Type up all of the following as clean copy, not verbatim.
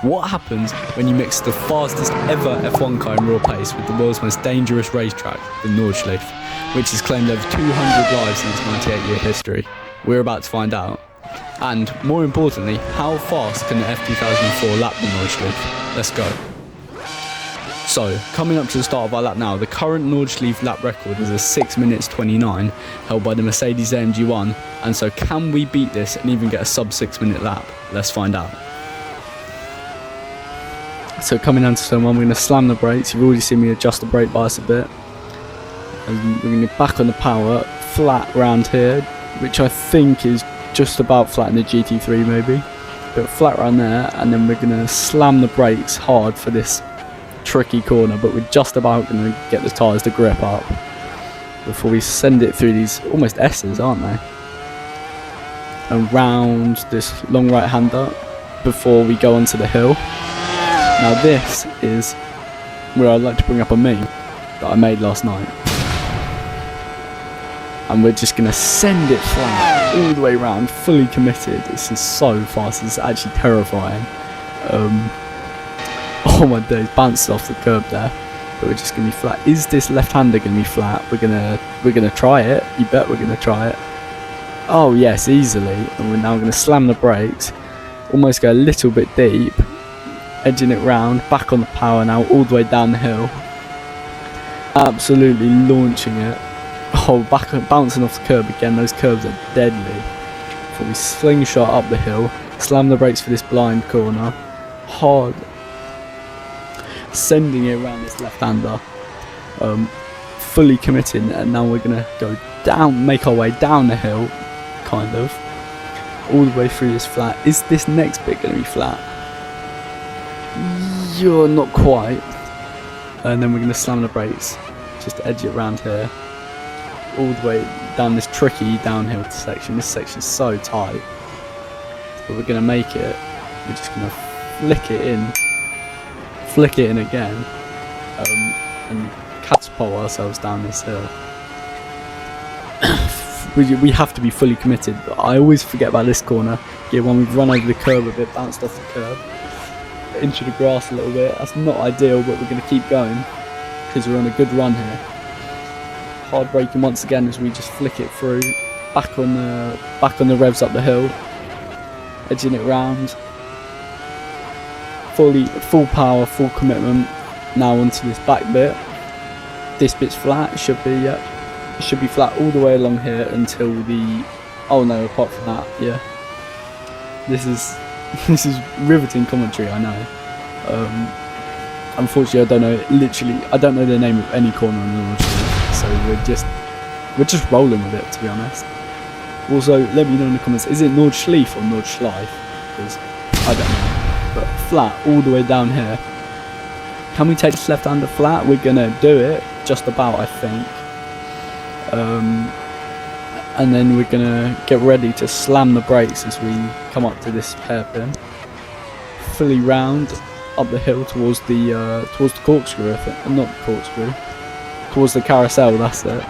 What happens when you mix the fastest ever F1 car in real pace with the world's most dangerous racetrack, the Nordschleife, which has claimed over 200 lives in its 98-year history? We're about to find out. And, more importantly, how fast can the F2004 lap the Nordschleife? Let's go. So, coming up to the start of our lap now, the current Nordschleife lap record is a 6 minutes 29, held by the Mercedes AMG One, and so can we beat this and even get a sub 6 minute lap? Let's find out. So coming down to turn 1, we're going to slam the brakes. You've already seen me adjust the brake bias a bit. And we're going to back on the power, flat round here, which I think is just about flat in the GT3 maybe. But flat around there, and then we're going to slam the brakes hard for this tricky corner, but we're just about going to get the tyres to grip up before we send it through these almost S's, aren't they? And round this long right hander before we go onto the hill. Now this is where I'd like to bring up a meme that I made last night. And we're just going to send it flat all the way around, fully committed. This is so fast, it's actually terrifying. Oh my days, bounced off the curb there. But we're just going to be flat. Is this left-hander going to be flat? We're gonna try it. You bet we're going to try it. Oh yes, easily. And we're now going to slam the brakes. Almost go a little bit deep. Edging it round, back on the power now, all the way down the hill. Absolutely launching it. Oh, bouncing off the curb again. Those curbs are deadly. Before we slingshot up the hill, slam the brakes for this blind corner. Hard. Sending it around this left-hander. Fully committing, and now we're going to go down, make our way down the hill, kind of. All the way through this flat. Is this next bit going to be flat? You're not quite. And then we're going to slam the brakes, just edge it around here, all the way down this tricky downhill section. This section's so tight, but we're going to make it. We're just going to flick it in again, and catapult ourselves down this hill. We have to be fully committed, but I always forget about this corner. Gear 1, we've run over the curb a bit, bounced off the curb, into the grass a little bit. That's not ideal, but we're going to keep going because we're on a good run here. Hard braking once again as we just flick it through, back on the revs up the hill, edging it round, full power, full commitment. Now onto this back bit. This bit's flat. It should be flat all the way along here until the. Oh no! Apart from that, yeah. This is riveting commentary, I know. Unfortunately, I don't know the name of any corner on the Nordschleife, so we're just rolling with it, to be honest. Also, let me know in the comments, is it Nordschleife or Nordschleife? Because I don't know. But flat all the way down here. Can we take this left-hander flat? We're gonna do it, just about, I think. And then we're gonna get ready to slam the brakes as we come up to this hairpin, fully round up the hill towards the corkscrew, I think. Not the corkscrew, towards the carousel. That's it.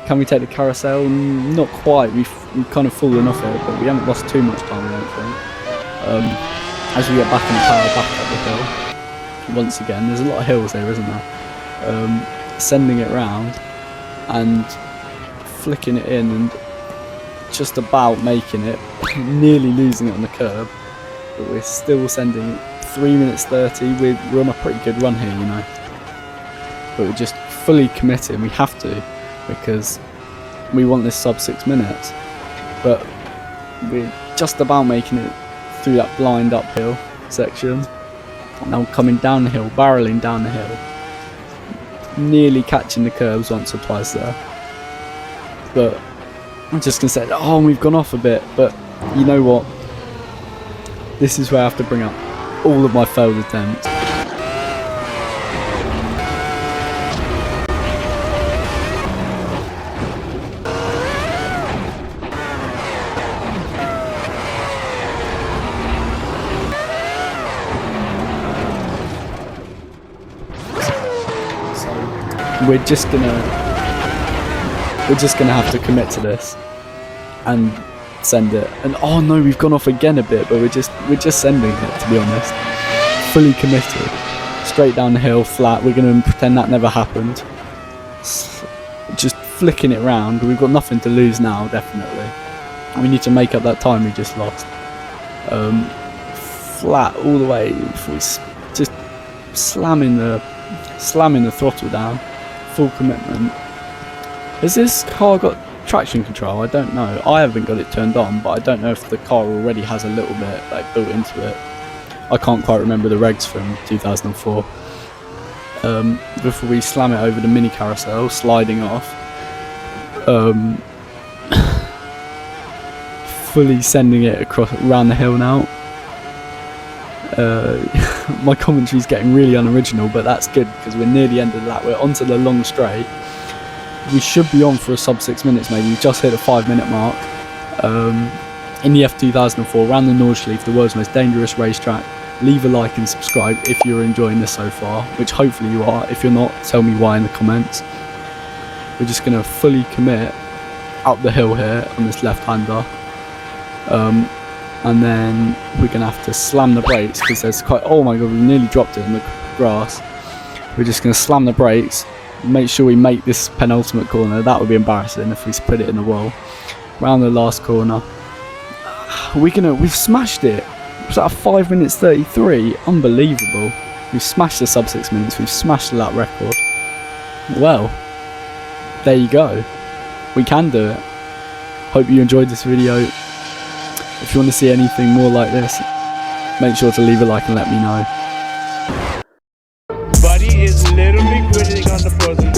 Can we take the carousel? Not quite. We've kind of fallen off it, but we haven't lost too much time, I don't think. As we get back in the power, back up the hill once again. There's a lot of hills there, isn't there? Sending it round and flicking it in and just about making it, nearly losing it on the curb, but we're still sending 3 minutes 30. We're on a pretty good run here, you know, but we're just fully committed. We have to, because we want this sub 6 minutes, but we're just about making it through that blind uphill section. Now coming down the hill, barreling down the hill, nearly catching the curbs once or twice there. But I'm just going to say, oh, we've gone off a bit, but you know what? This is where I have to bring up all of my failed attempts. So we're just gonna have to commit to this and send it. And oh no, we've gone off again a bit, but we're just sending it, to be honest. fully committed. Straight down the hill, flat. We're going to pretend that never happened. Just flicking it round. We've got nothing to lose now, definitely. We need to make up that time we just lost. Flat all the way. Just slamming the throttle down. Full commitment. Has this car got traction control? I don't know. I haven't got it turned on, but I don't know if the car already has a little bit like built into it. I can't quite remember the regs from 2004. Before we slam it over the mini carousel, sliding off. Fully sending it around the hill now. My commentary's getting really unoriginal, but that's good because we're near the end of the lap. We're onto the long straight. We should be on for a sub 6 minutes maybe. We've just hit the 5-minute mark. In the F2004, around the Nordshleife, the world's most dangerous racetrack. Leave a like and subscribe if you're enjoying this so far, which hopefully you are. If you're not, tell me why in the comments. We're just going to fully commit up the hill here on this left-hander. And then we're going to have to slam the brakes because there's quite... Oh my god, we nearly dropped it in the grass. We're just going to slam the brakes. Make sure we make this penultimate corner. That would be embarrassing if we put it in the wall. Round the last corner. We've smashed it. It was at 5 minutes 33. Unbelievable. We've smashed the sub 6 minutes. We've smashed the lap record. Well, there you go. We can do it. Hope you enjoyed this video. If you want to see anything more like this, make sure to leave a like and let me know. Buddy is literally gritting on the person.